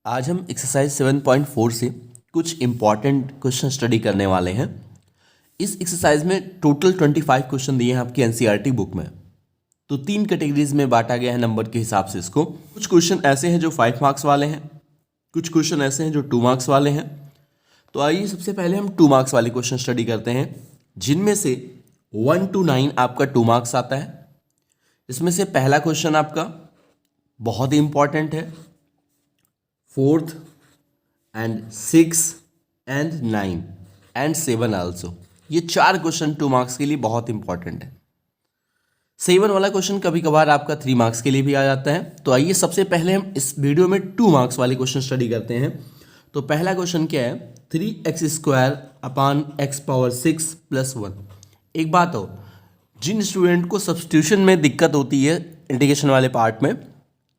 आज हम एक्सरसाइज 7.4 से कुछ इम्पॉर्टेंट क्वेश्चन स्टडी करने वाले हैं। इस एक्सरसाइज में टोटल 25 क्वेश्चन दिए हैं आपकी एनसीईआरटी बुक में। तो 3 कैटेगरीज में बांटा गया है नंबर के हिसाब से इसको। कुछ क्वेश्चन ऐसे हैं जो 5 मार्क्स वाले हैं, कुछ क्वेश्चन ऐसे हैं जो 2 मार्क्स वाले हैं। तो आइए सबसे पहले हम 2 मार्क्स वाले क्वेश्चन स्टडी करते हैं, जिनमें से 1 to 9 आपका 2 मार्क्स आता है। इसमें से पहला क्वेश्चन आपका बहुत ही इंपॉर्टेंट है, 4th and 6th and 9 and 7 also. ये 4 क्वेश्चन 2 मार्क्स के लिए बहुत इंपॉर्टेंट है। 7 वाला क्वेश्चन कभी कभार आपका 3 मार्क्स के लिए भी आ जाता है। तो आइए सबसे पहले हम इस वीडियो में 2 मार्क्स वाले क्वेश्चन स्टडी करते हैं। तो पहला क्वेश्चन क्या है, 3x² अपान x⁻6 + 1। एक बात हो, जिन स्टूडेंट को सब्स्टिट्यूशन में दिक्कत होती है इंटीग्रेशन वाले पार्ट में,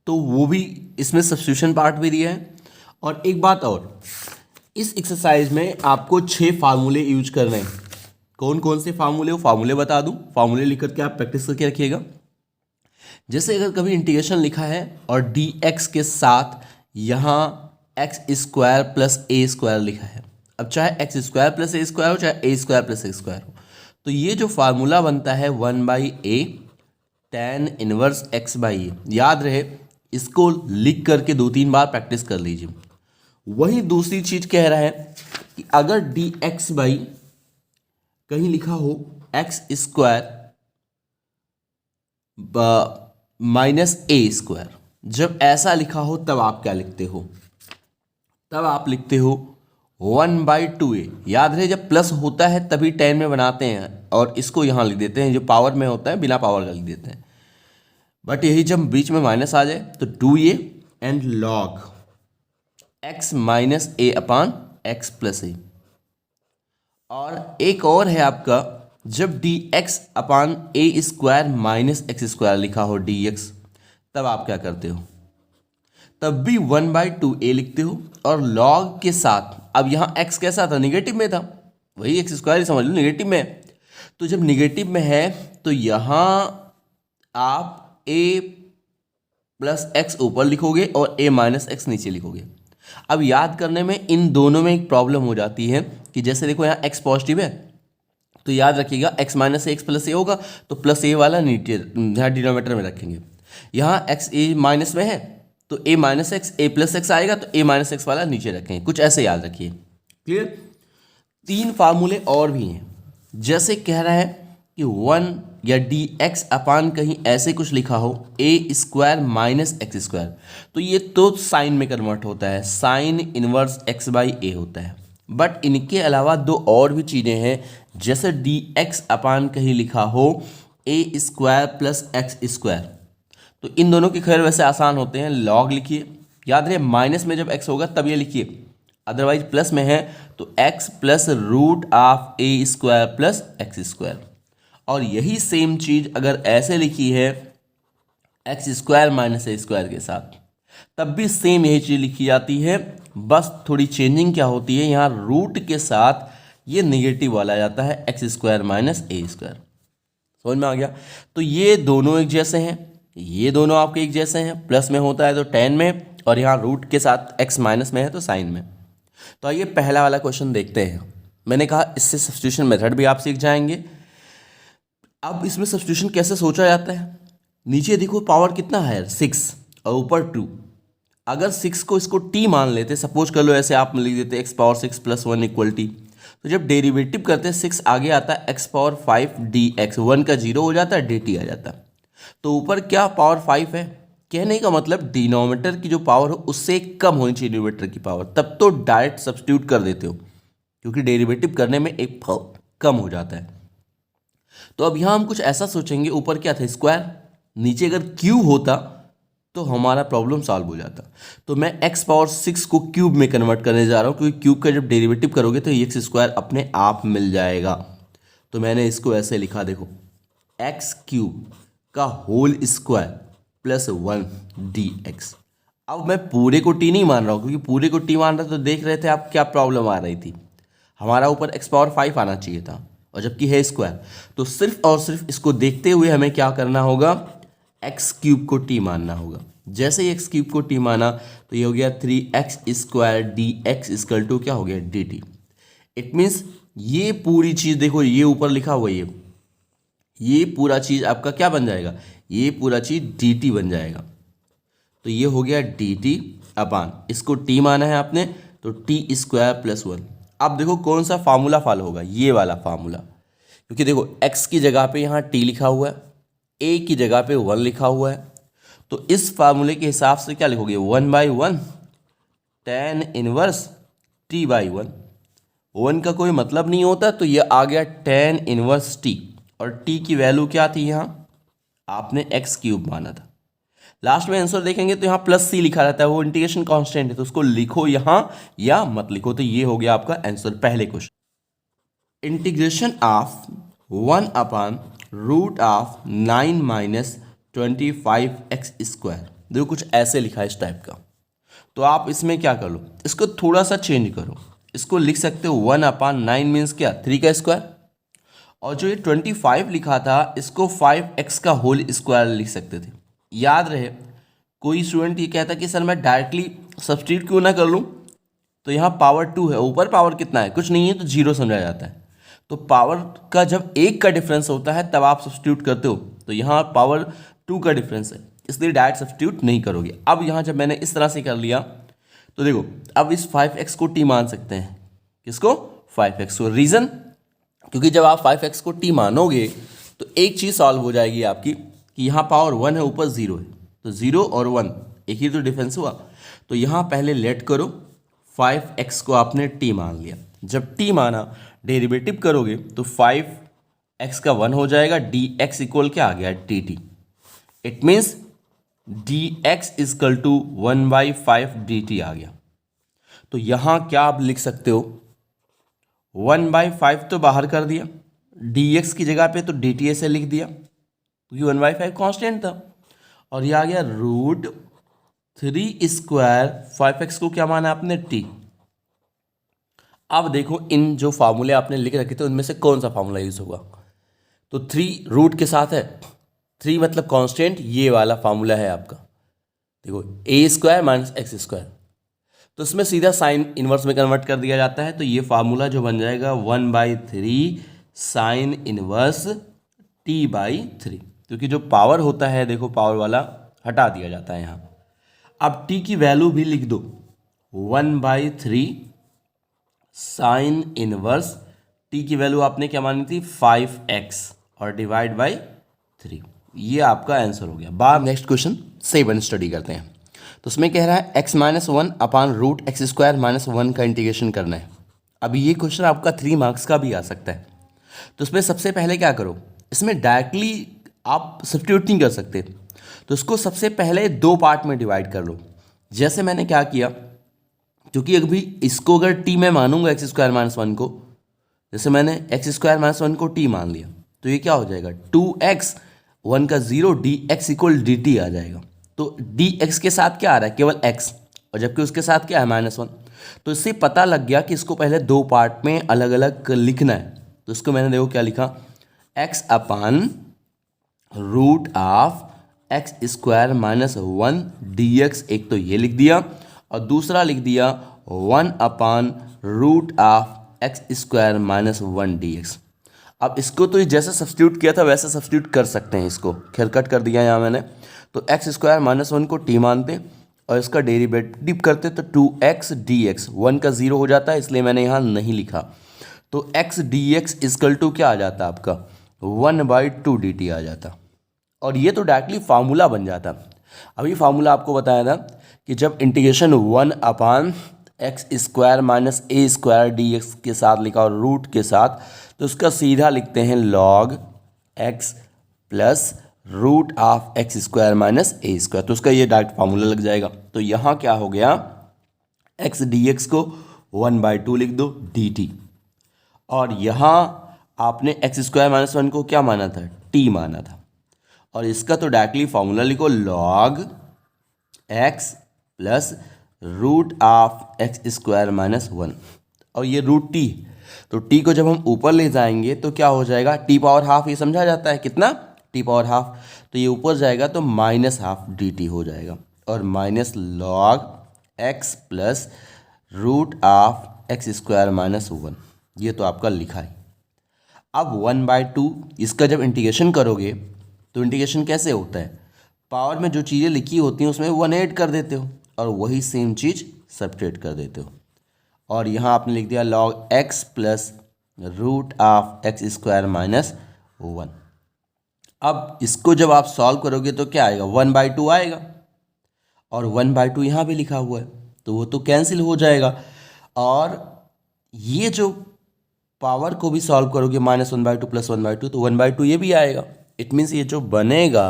तो वो भी इसमें सब्स्टिट्यूशन पार्ट भी दिया है। और एक बात और, इस एक्सरसाइज में आपको 6 फार्मूले यूज करने हैं। कौन कौन से फार्मूले, वो फार्मूले बता दूं, फार्मूले लिख करके आप प्रैक्टिस करके रखिएगा। जैसे अगर कभी इंटीग्रेशन लिखा है और dx के साथ यहाँ x² + a² लिखा है, अब चाहे x² + a² हो, चाहे a² + a² हो, तो ये जो फार्मूला बनता है 1/a tan इनवर्स x/a, याद रहे इसको लिख करके 2-3 बार प्रैक्टिस कर लीजिए। वही दूसरी चीज कह रहा है कि अगर dx बाई कहीं लिखा हो x² -a², जब ऐसा लिखा हो तब आप क्या लिखते हो, तब आप लिखते हो 1/2a। याद रहे जब प्लस होता है तभी tan में बनाते हैं और इसको यहाँ लिख देते हैं, जो पावर में होता है बिना पावर का लिख देते हैं। बट यही जब बीच में माइनस आ जाए तो 2a and log x - a upon x + a। और एक और है आपका, जब dx अपान a² - x² लिखा हो dx, तब आप क्या करते हो, तब भी 1/2a लिखते हो और log के साथ, अब यहाँ x कैसा था, निगेटिव में था, वही x² ही समझ लो निगेटिव में है। तो जब निगेटिव में है तो यहाँ आप a + x ऊपर लिखोगे और a - x नीचे लिखोगे। अब याद करने में इन दोनों में एक प्रॉब्लम हो जाती है कि जैसे देखो यहाँ x पॉजिटिव है, तो याद रखिएगा x - a x + a होगा, तो +a वाला नीचे यहाँ डिनोमिनेटर में रखेंगे। यहाँ x a माइनस में है तो a - x a + x आएगा, तो a - x वाला नीचे रखेंगे। कुछ ऐसे याद रखिए। क्लियर। 3 फार्मूले और भी हैं। जैसे कह रहा है कि 1 या dx अपान कहीं ऐसे कुछ लिखा हो a² - x², तो ये तो साइन में कन्वर्ट होता है, साइन इनवर्स x/a होता है। बट इनके अलावा 2 और भी चीज़ें हैं, जैसे dx अपान कहीं लिखा हो a² + x², तो इन दोनों की खैर वैसे आसान होते हैं, log लिखिए। याद रहे माइनस में जब x होगा तब ये लिखिए, अदरवाइज प्लस में है तो x + √a² + x²। और यही सेम चीज अगर ऐसे लिखी है x² - a² के साथ, तब भी सेम यही चीज लिखी जाती है, बस थोड़ी चेंजिंग क्या होती है, यहाँ रूट के साथ ये नेगेटिव वाला जाता है x² - a²। समझ में आ गया। तो ये दोनों एक जैसे हैं, ये दोनों आपके एक जैसे हैं, प्लस में होता है तो tan में, और यहाँ रूट के साथ x माइनस में है तो साइन में। तो आइए पहला वाला क्वेश्चन देखते हैं। मैंने कहा इससे सब्स्टिट्यूशन मेथड भी आप सीख जाएंगे। अब इसमें सब्स्टिट्यूशन कैसे सोचा जाता है, नीचे देखो पावर कितना है 6 और ऊपर 2। अगर 6 को इसको t मान लेते, सपोज कर लो ऐसे आप लिख देते x⁻6 + 1 = t, तो जब डेरिवेटिव करते हैं 6 आगे आता है x⁻5 dx, 1 का 0 हो जाता है, dt आ जाता है। तो ऊपर क्या पावर 5 है, कहने का मतलब डिनोमिनेटर की जो पावर हो उससे कम होनी चाहिए न्यूमरेटर की पावर, तब तो डायरेक्ट सब्स्टिट्यूट कर देते हो, क्योंकि डेरिवेटिव करने में एक कम हो जाता है। तो अब यहाँ हम कुछ ऐसा सोचेंगे, ऊपर क्या था स्क्वायर, नीचे अगर क्यूब होता तो हमारा प्रॉब्लम सॉल्व हो जाता। तो मैं x⁻6 को क्यूब में कन्वर्ट करने जा रहा हूँ, क्योंकि क्यूब का जब डेरिवेटिव करोगे तो x² अपने आप मिल जाएगा। तो मैंने इसको ऐसे लिखा, देखो x³ का होल स्क्वायर + 1 dx। अब मैं पूरे को t नहीं मान रहा हूँ, क्योंकि पूरे को t मान रहा तो देख रहे थे आप क्या प्रॉब्लम आ रही थी, हमारा ऊपर x⁻5 आना चाहिए था और जबकि है स्क्वायर। तो सिर्फ और सिर्फ इसको देखते हुए हमें क्या करना होगा, एक्स क्यूब को टी मानना होगा। जैसे ही एक्स क्यूब को टी माना तो ये हो गया 3x² D x equal to क्या हो गया डी टी। इट मीन्स ये पूरी चीज़ देखो, ये ऊपर लिखा हुआ ये पूरा चीज़ आपका क्या बन जाएगा, ये पूरा चीज़ डी टी बन जाएगा। तो ये हो गया डी टी अपान, इसको टी माना है आपने तो t² + 1। अब देखो कौन सा फार्मूला फॉलो होगा, ये वाला फार्मूला, क्योंकि देखो x की जगह पे यहाँ t लिखा हुआ है, a की जगह पे 1 लिखा हुआ है, तो इस फार्मूले के हिसाब से क्या लिखोगे 1/1 tan इनवर्स t/1। 1 का कोई मतलब नहीं होता, तो ये आ गया tan इनवर्स t, और t की वैल्यू क्या थी, यहाँ आपने x³ माना था। लास्ट में आंसर देखेंगे तो यहाँ +c लिखा रहता है, वो इंटीग्रेशन कांस्टेंट है, तो उसको लिखो यहाँ या मत लिखो। तो ये हो गया आपका आंसर पहले क्वेश्चन। Integration of 1/√9 - 25x²। देखो कुछ ऐसे लिखा है इस टाइप का, तो आप इसमें क्या कर लो, इसको थोड़ा सा चेंज करो, इसको लिख सकते हो 1/9 मीन्स क्या 3 का स्क्वायर, और जो ये 25 लिखा था इसको 5x का होल स्क्वायर लिख सकते थे। याद रहे, कोई स्टूडेंट ये कहता कि सर मैं डायरेक्टली सब्स्टिट्यूट क्यों ना कर लूँ, तो यहाँ पावर 2 है, ऊपर पावर कितना है, कुछ नहीं है, तो 0 समझा जाता है। तो पावर का जब 1 का डिफरेंस होता है तब आप सब्स्टिट्यूट करते हो, तो यहाँ पावर 2 का डिफरेंस है, इसलिए डायरेक्ट सब्स्टिट्यूट नहीं करोगे। अब यहाँ जब मैंने इस तरह से कर लिया तो देखो अब इस 5x को t मान सकते हैं, किसको 5x को। रीज़न, क्योंकि जब आप 5x को t मानोगे तो एक चीज़ सॉल्व हो जाएगी आपकी कि यहाँ पावर 1 है, ऊपर 0 है, तो 0 और 1 एक ही तो डिफरेंस हुआ। तो यहाँ पहले लेट करो, 5x को आपने t मान लिया, जब t माना डेरिवेटिव करोगे तो 5x का 1 हो जाएगा, dx इक्वल क्या आ गया dt। It means dx equal to 1/5 dt आ गया। तो यहाँ क्या आप लिख सकते हो, 1/5 तो बाहर कर दिया, dx की जगह पे तो dt ऐसे लिख दिया, क्योंकि 1/5 कांस्टेंट था, और ये आ गया √3²। 5x को क्या माना आपने t। अब देखो इन जो फार्मूले आपने लिख रखे थे उनमें से कौन सा फार्मूला यूज होगा, तो 3 रूट के साथ है, 3 मतलब कांस्टेंट, ये वाला फार्मूला है आपका। देखो a² - x², तो इसमें सीधा साइन इनवर्स में कन्वर्ट कर दिया जाता है, तो ये फार्मूला जो बन जाएगा 1/3 साइन इनवर्स t/3, क्योंकि जो पावर होता है देखो पावर वाला हटा दिया जाता है यहाँ। अब t की वैल्यू भी लिख दो, 1/3 साइन इनवर्स, t की वैल्यू आपने क्या मानी थी 5x, और डिवाइड बाई 3, ये आपका आंसर हो गया। बार नेक्स्ट क्वेश्चन 7 स्टडी करते हैं। तो उसमें कह रहा है x - 1/√x² - 1 का इंटीग्रेशन करना है। अब ये क्वेश्चन आपका 3 मार्क्स का भी आ सकता है, तो इसमें सबसे पहले क्या करो, इसमें डायरेक्टली आप सब्स्टिट्यूट नहीं कर सकते, तो इसको सबसे पहले 2 पार्ट में डिवाइड कर लो। जैसे मैंने क्या किया, क्योंकि अभी इसको अगर t में मानूंगा x² - 1 को, जैसे मैंने x² - 1 को t मान लिया, तो ये क्या हो जाएगा 2x, 1 का 0, dx इक्वल dt आ जाएगा। तो dx के साथ क्या आ रहा है, केवल x, और जबकि उसके साथ क्या है -1। तो इससे पता लग गया कि इसको पहले 2 पार्ट में अलग अलग लिखना है। तो इसको मैंने देखो क्या लिखा, x/√x² - 1 dx, एक तो ये लिख दिया, और दूसरा लिख दिया 1/√x² - 1 dx। अब इसको तो जैसे सब्स्टिट्यूट किया था वैसे सब्स्टिट्यूट कर सकते हैं, इसको खैर कट कर दिया यहाँ मैंने। तो x² - 1 को t मानते और इसका डेरिवेटिव करते तो 2x dx, 1 का 0 हो जाता है, इसलिए मैंने यहाँ नहीं लिखा। तो x dx इक्वल टू क्या आ जाता आपका 1/2 dt आ जाता, और ये तो डायरेक्टली फार्मूला बन जाता। अभी फार्मूला आपको बताया था कि जब इंटीग्रेशन 1/x² - a² dx के साथ लिखा और रूट के साथ, तो उसका सीधा लिखते हैं log x plus √x² - a², तो उसका ये डायरेक्ट फार्मूला लग जाएगा। तो यहाँ क्या हो गया, x dx को 1/2 लिख दो dt, और यहाँ आपने x² - 1 को क्या माना था t माना था, और इसका तो डायरेक्टली फार्मूला लिखो log x प्लस √x² - 1, और ये √t, तो t को जब हम ऊपर ले जाएंगे तो क्या हो जाएगा, t पावर हाफ, ये समझा जाता है कितना टी पावर हाफ, तो ये ऊपर जाएगा तो माइनस हाफ डी टी हो जाएगा, और minus log x plus root of x square minus 1, ये तो आपका लिखा है। अब 1/2 इसका जब इंटीग्रेशन करोगे तो इंटीग्रेशन कैसे होता है, पावर में जो चीज़ें लिखी होती हैं उसमें 1 ऐड कर देते हो और वही सेम चीज़ सब्ट्रैक्ट कर देते हो, और यहाँ आपने लिख दिया log x plus root of x square minus 1। अब इसको जब आप सॉल्व करोगे तो क्या आएगा, 1/2 आएगा, और 1/2 यहाँ भी लिखा हुआ है तो वो तो कैंसिल हो जाएगा, और ये जो पावर को भी सॉल्व करोगे -1/2 + 1/2 तो 1/2 ये भी आएगा। इट मीन्स ये जो बनेगा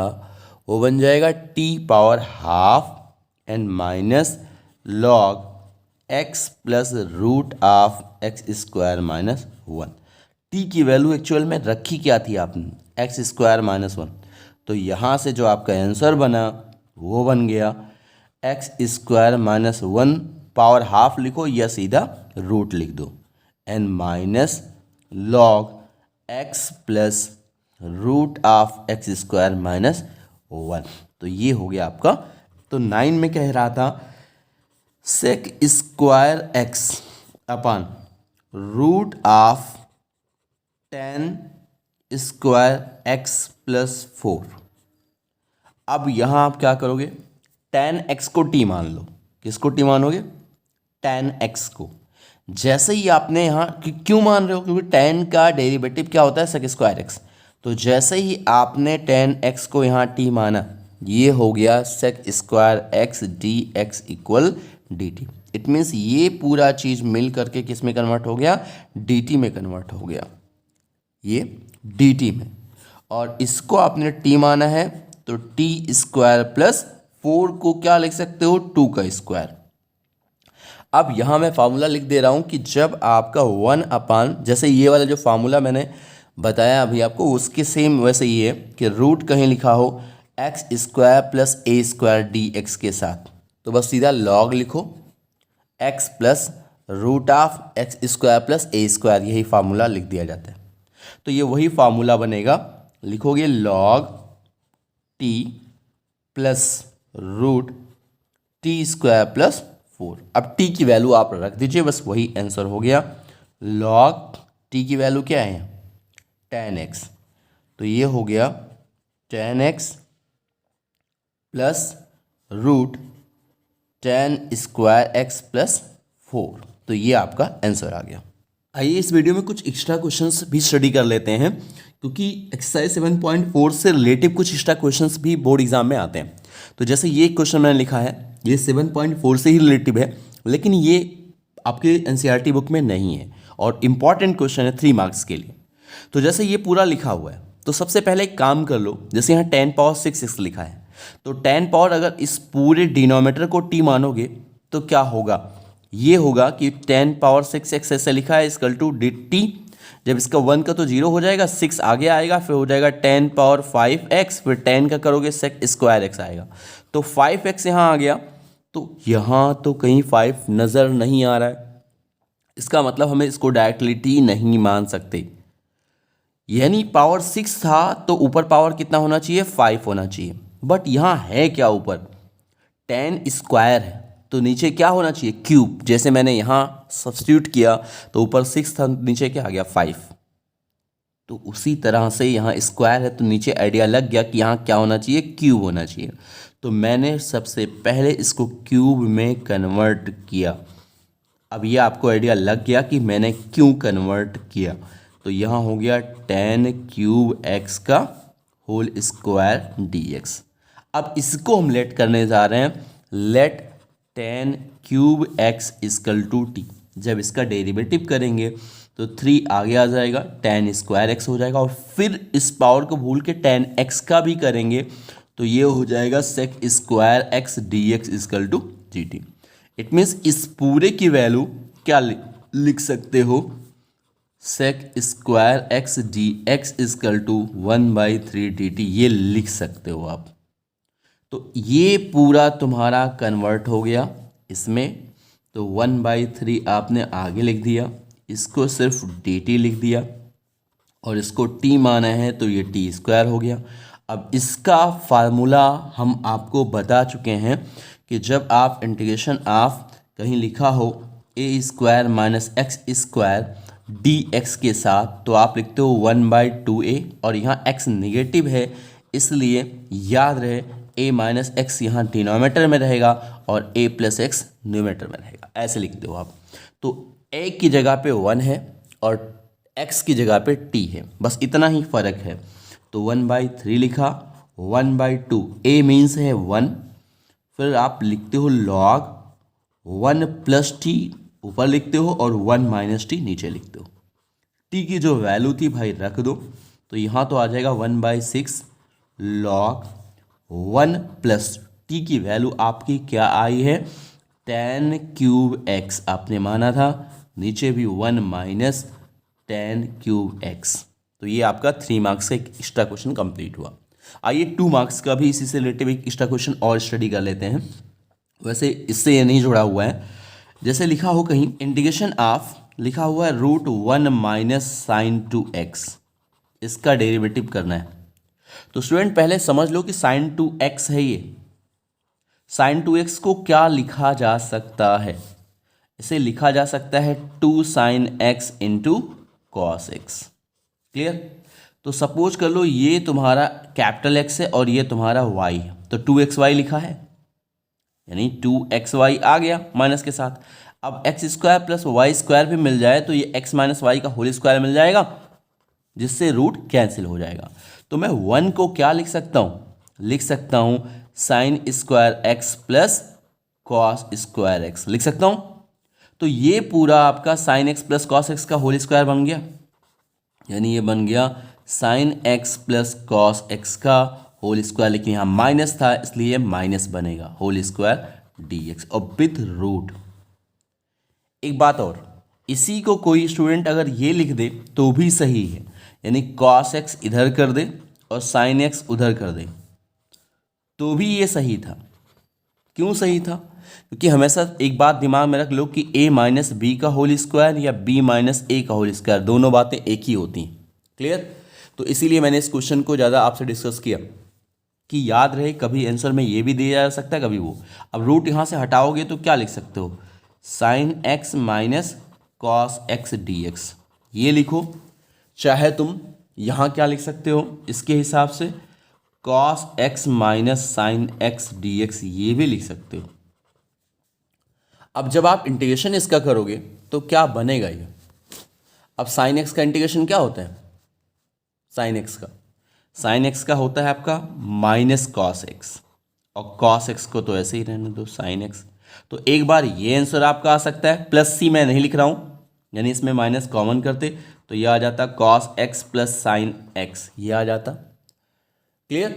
वो बन जाएगा t power half and minus log x plus root of x square minus 1। T की वैल्यू एक्चुअल में रखी क्या थी आपने, एक्स स्क्वायर माइनस 1, तो यहाँ से जो आपका आंसर बना वो बन गया x square minus 1 power half लिखो या सीधा रूट लिख दो, and minus log x plus root of x square minus 1। तो ये हो गया आपका। तो 9 में कह रहा था sec square x upon root of 10 square x plus 4। अब यहाँ आप क्या करोगे, 10x को टी मान लो। किसको टी मानोगे, 10x को। जैसे ही आपने यहाँ क्यों मान रहे हो, क्योंकि 10 का डेरिवेटिव क्या होता है, सेक स्क्वायर एक्स। तो जैसे ही आपने 10x को यहाँ टी माना, ये हो गया sec square x d x equal d t. It means ये पूरा चीज़ मिल करके किस में कन्वर्ट हो गया, डी टी में कन्वर्ट हो गया, ये डी टी में। और इसको आपने टी माना है तो टी स्क्वायर प्लस 4 को क्या लिख सकते हो, 2 का स्क्वायर। अब यहाँ मैं फार्मूला लिख दे रहा हूँ कि जब आपका 1 अपान, जैसे ये वाला जो फार्मूला मैंने बताया अभी आपको उसके सेम वैसे ही है कि रूट कहीं लिखा हो x square plus a square D x के साथ, तो बस सीधा लॉग लिखो x plus root of x square plus a square, यही फार्मूला लिख दिया जाता है। तो ये वही फार्मूला बनेगा, लिखोगे log t plus root t square plus 4। अब टी की वैल्यू आप रख दीजिए, बस वही आंसर हो गया। लॉग टी की वैल्यू क्या है, 10x, तो ये हो गया 10x plus root 10 square x plus 4, तो ये आपका आंसर आ गया। आइए इस वीडियो में कुछ एक्स्ट्रा क्वेश्चंस भी स्टडी कर लेते हैं, क्योंकि एक्सरसाइज 7.4 से रिलेटिव कुछ एक्स्ट्रा क्वेश्चंस भी बोर्ड एग्जाम में आते हैं। तो जैसे ये क्वेश्चन मैंने लिखा है, ये 7.4 से ही रिलेटिव है, लेकिन ये आपके एनसीईआरटी बुक में नहीं है और इम्पॉर्टेंट क्वेश्चन है 3 मार्क्स के लिए। तो जैसे ये पूरा लिखा हुआ है, तो सबसे पहले एक काम कर लो, जैसे यहाँ 10 पावर 6 लिखा है, तो 10 पावर अगर इस पूरे डिनोमिनेटर को टी मानोगे तो क्या होगा, ये होगा कि 10 पावर 6x ऐसे लिखा है इक्वल टू डी टी। जब इसका 1 का तो 0 हो जाएगा, 6 आगे आएगा, फिर हो जाएगा 10 पावर 5x, फिर 10 का करोगे सेक स्क्वायर एक्स आएगा, तो 5x यहाँ आ गया। तो यहाँ तो कहीं 5 नज़र नहीं आ रहा है, इसका मतलब हमें इसको डायरेक्टली टी नहीं मान सकते, यानी पावर 6 था तो ऊपर पावर कितना होना चाहिए, 5 होना चाहिए। बट यहाँ है क्या, ऊपर 10 स्क्वायर है तो नीचे क्या होना चाहिए, क्यूब। जैसे मैंने यहाँ सब्स्टिट्यूट किया तो ऊपर 6 था, नीचे क्या आ गया 5। तो उसी तरह से यहाँ स्क्वायर है तो नीचे आइडिया लग गया कि यहाँ क्या होना चाहिए, क्यूब होना चाहिए। तो मैंने सबसे पहले इसको क्यूब में कन्वर्ट किया। अब ये आपको आइडिया लग गया कि मैंने क्यों कन्वर्ट किया। तो यहाँ हो गया 10 क्यूब एक्स का होल स्क्वायर डी एक्स। अब इसको हम लेट करने जा रहे हैं, let 10 cube x equal to t. जब इसका डेरिवेटिव करेंगे तो 3 आगे आ जाएगा, 10 स्क्वायर एक्स हो जाएगा, और फिर इस पावर को भूल के 10x का भी करेंगे तो ये हो जाएगा sec square x d x equal to जी टी। इट मीन्स इस पूरे की वैल्यू क्या लिख सकते हो, sec square x d x equal to 1/3 d t, ये लिख सकते हो आप। तो ये पूरा तुम्हारा कन्वर्ट हो गया इसमें, तो 1/3 आपने आगे लिख दिया, इसको सिर्फ dt लिख दिया, और इसको t माना है तो ये t स्क्वायर हो गया। अब इसका फार्मूला हम आपको बता चुके हैं कि जब आप इंटीग्रेशन ऑफ कहीं लिखा हो A square minus X square D x के साथ तो आप लिखते हो 1/2a और यहाँ x निगेटिव है इसलिए याद रहे a माइनस एक्स यहाँ डिनोमिनेटर में रहेगा और a प्लस एक्स न्यूमरेटर में रहेगा, ऐसे लिखते हो आप। तो a की जगह पे 1 है और x की जगह पे t है, बस इतना ही फ़र्क है। तो 1/3 लिखा, 1/2 a मीन्स है 1, फिर आप लिखते हो log 1 प्लस टी ऊपर लिखते हो और 1 माइनस टी नीचे लिखते हो। टी की जो वैल्यू थी भाई रख दो, तो यहाँ तो आ जाएगा 1/6 log 1 प्लस टी की वैल्यू आपकी क्या आई है 10³ x आपने माना था, नीचे भी 1 माइनस 10³ x। तो ये आपका 3 मार्क्स का एक एक्स्ट्रा क्वेश्चन कंप्लीट हुआ। आइए 2 मार्क्स का भी इसी से रिलेटेड एक एक्स्ट्रा क्वेश्चन और स्टडी कर लेते हैं। वैसे इससे ये नहीं जुड़ा हुआ है, जैसे लिखा हो कहीं इंटीग्रेशन ऑफ लिखा हुआ है √1 माइनस साइन 2x, इसका डेरिवेटिव करना है। तो स्टूडेंट पहले समझ लो कि साइन 2x है, ये साइन 2x को क्या लिखा जा सकता है, इसे लिखा जा सकता है 2 sin x into cos x. Clear. तो सपोज कर लो ये तुम्हारा कैपिटल X है और ये तुम्हारा y है, तो 2xy लिखा है यानी 2xy आ गया माइनस के साथ। अब x square plus y square भी मिल जाए तो ये x माइनस वाई का होल स्क्वायर मिल जाएगा, जिससे रूट कैंसिल हो जाएगा। तो मैं 1 को क्या लिख सकता हूँ, लिख सकता हूँ sine square x plus cos square x लिख सकता हूँ। तो ये पूरा आपका sine x plus cos x का होल स्क्वायर बन गया, यानी ये बन गया sine x plus cos x का होल स्क्वायर, लेकिन यहाँ माइनस था इसलिए माइनस बनेगा होल स्क्वायर dx और विथ रूट। एक बात और, इसी को कोई स्टूडेंट अगर ये लिख दे तो भी सही है, यानी cos x इधर कर दे और sin x उधर कर दे तो भी ये सही था। क्यों सही था? क्योंकि हमेशा एक बात दिमाग में रख लो कि a माइनस बी का होल स्क्वायर या b माइनस ए का होल स्क्वायर दोनों बातें एक ही होती हैं। क्लियर। तो इसीलिए मैंने इस क्वेश्चन को ज़्यादा आपसे डिस्कस किया कि याद रहे, कभी आंसर में ये भी दिया जा सकता है कभी वो। अब रूट यहाँ से हटाओगे तो क्या लिख सकते हो, sine x minus cos x dx ये लिखो। चाहे तुम यहाँ क्या लिख सकते हो इसके हिसाब से cos x minus sine x dx ये भी लिख सकते हो। अब जब आप इंटीग्रेशन इसका करोगे तो क्या बनेगा ये। अब साइन x का इंटीग्रेशन क्या होता है, साइन x का होता है आपका माइनस कॉस एक्स, और कॉस एक्स को तो ऐसे ही रहने दो साइन x। तो एक बार ये आंसर आपका आ सकता है, प्लस सी मैं नहीं लिख रहा हूँ, यानी इसमें माइनस कॉमन करते तो ये आ जाता cos x plus sine x, ये आ जाता। क्लियर।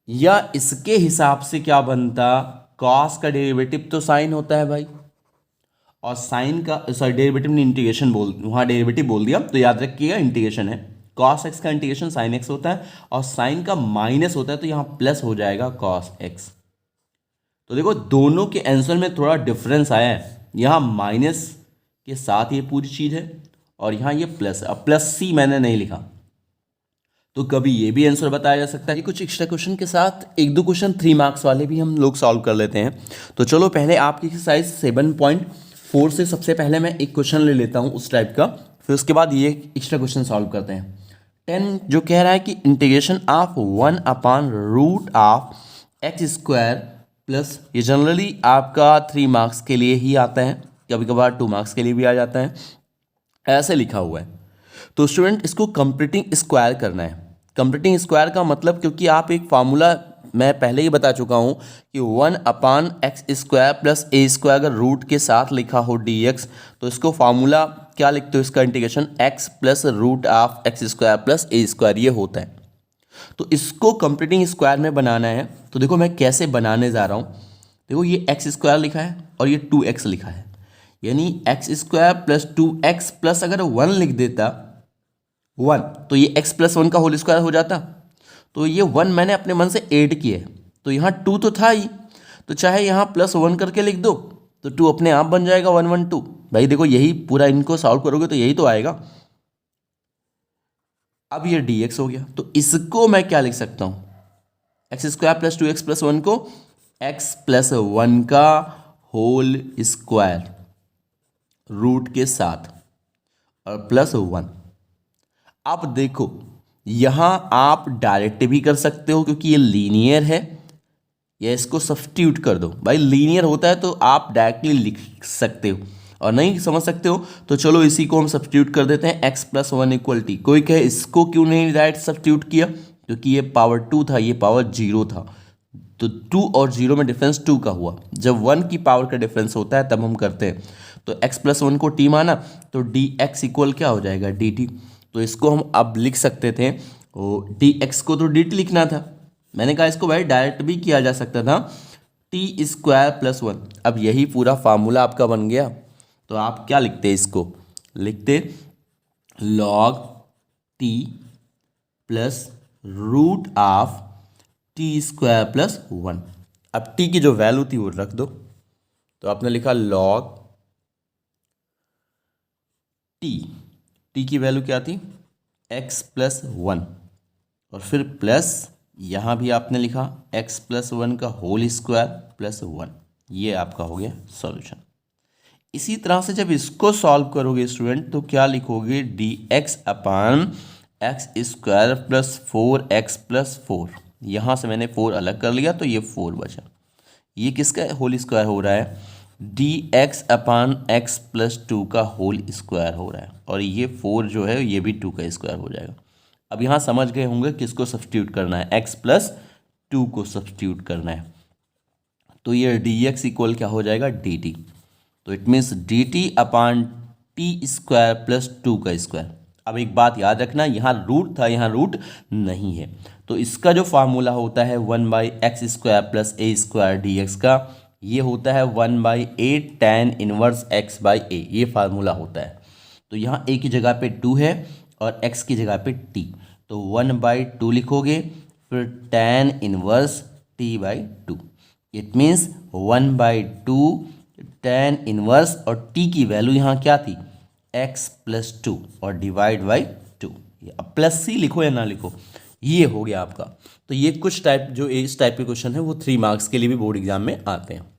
या इसके हिसाब से क्या बनता, कॉस का डेरिवेटिव तो साइन होता है भाई, और साइन का सॉरी डेरिवेटिव ने इंटीग्रेशन वहाँ डेरिवेटिव बोल दिया, तो याद रखिएगा इंटीग्रेशन है। कॉस एक्स का इंटीग्रेशन साइन एक्स होता है और साइन का माइनस होता है, तो यहाँ प्लस हो जाएगा कॉस एक्स। तो देखो दोनों के आंसर में थोड़ा डिफरेंस आया है, यहाँ माइनस के साथ ये पूरी चीज़ है और यहाँ ये प्लस। अब प्लस सी मैंने नहीं लिखा, तो कभी ये भी आंसर बताया जा सकता है। ये कुछ एक्स्ट्रा क्वेश्चन के साथ 1-2 क्वेश्चन 3 मार्क्स वाले भी हम लोग सॉल्व कर लेते हैं। तो चलो पहले आपकी एक्सरसाइज 7.4 से सबसे पहले मैं एक क्वेश्चन ले लेता हूँ उस टाइप का, फिर उसके बाद ये एक्स्ट्रा क्वेश्चन सॉल्व करते हैं। 10 जो कह रहा है कि इंटीग्रेशन ऑफ 1/रूट ऑफ एक्स स्क्वायर प्लस, ये जनरली आपका 3 मार्क्स के लिए ही आता है, कभी कभार 2 मार्क्स के लिए भी आ जाता है, ऐसे लिखा हुआ है। तो स्टूडेंट इसको कंप्लीटिंग स्क्वायर करना है। कंप्लीटिंग स्क्वायर का मतलब, क्योंकि आप एक फार्मूला मैं पहले ही बता चुका हूँ कि 1/x square plus a square अगर रूट के साथ लिखा हो dx, तो इसको फार्मूला क्या लिखते हो इसका integration x plus root of x square plus a square ये होता है। तो इसको कंप्लीटिंग स्क्वायर में बनाना है, तो देखो मैं कैसे बनाने जा रहा हूँ। देखो ये एक्स स्क्वायर लिखा है और ये 2x लिखा है, यानी x square plus 2x plus अगर 1 लिख देता 1, तो ये x प्लस 1 का होल स्क्वायर हो जाता। तो ये 1 मैंने अपने मन से ऐड किया है, तो यहाँ 2 तो था ही, तो चाहे यहाँ प्लस 1 करके लिख दो तो 2 अपने आप बन जाएगा 1 1 2। भाई देखो यही पूरा इनको सॉल्व करोगे तो यही तो आएगा। अब ये dx हो गया, तो इसको मैं क्या लिख सकता हूँ, x square plus 2x plus 1 को x प्लस 1 का होल स्क्वायर रूट के साथ और प्लस 1। अब देखो यहां आप डायरेक्ट भी कर सकते हो क्योंकि ये लीनियर है, या इसको सब्स्टिट्यूट कर दो। भाई लीनियर होता है तो आप डायरेक्टली लिख सकते हो, और नहीं समझ सकते हो तो चलो इसी को हम सब्स्टिट्यूट कर देते हैं, x प्लस 1 इक्वल टी। कोई कहे इसको क्यों नहीं डायरेक्ट सब्स्टिट्यूट किया, क्योंकि ये पावर 2 था, ये पावर 0 था, तो 2 और 0 में डिफरेंस 2 का हुआ। जब 1 की पावर का डिफरेंस होता है तब हम करते हैं। तो x प्लस 1 को t माना तो dx इक्वल क्या हो जाएगा, dt। तो इसको हम अब लिख सकते थे, dx को तो dt लिखना था, मैंने कहा इसको भाई डायरेक्ट भी किया जा सकता था, टी स्क्वायर प्लस 1। अब यही पूरा फार्मूला आपका बन गया। तो आप क्या लिखते, इसको लिखते log t plus root of t square plus 1। अब t की जो वैल्यू थी वो रख दो, तो आपने लिखा log t की वैल्यू क्या थी, x प्लस 1, और फिर प्लस यहाँ भी आपने लिखा x प्लस 1 का होल स्क्वायर प्लस 1। ये आपका हो गया सॉल्यूशन। इसी तरह से जब इसको सॉल्व करोगे स्टूडेंट तो क्या लिखोगे, dx upon X square plus 4x plus 4। यहाँ से मैंने 4 अलग कर लिया तो ये 4 बचा। ये किसका होल स्क्वायर हो रहा है, dx अपान x प्लस 2 का होल स्क्वायर हो रहा है, और ये 4 जो है ये भी 2 का स्क्वायर हो जाएगा। अब यहाँ समझ गए होंगे किसको सब्स्टिट्यूट करना है, x प्लस 2 को सब्स्टिट्यूट करना है। तो ये dx इक्वल क्या हो जाएगा, dt। तो it means dt upon T square plus 2 का स्क्वायर। अब एक बात याद रखना, यहाँ रूट था, यहाँ रूट नहीं है, तो इसका जो फार्मूला होता है 1/x square plus a square dx का, ये होता है 1/a tan इनवर्स x/a, ये फार्मूला होता है। तो यहाँ a की जगह पे 2 है और x की जगह पे t, तो 1/2 लिखोगे, फिर tan inverse t/2। It means 1/2 tan inverse, और t की वैल्यू यहाँ क्या थी, x प्लस 2 और डिवाइड बाई 2। अब प्लस c लिखो या ना लिखो, ये हो गया आपका। तो ये कुछ टाइप जो इस टाइप के क्वेश्चन है वो 3 मार्क्स के लिए भी बोर्ड एग्जाम में आते हैं।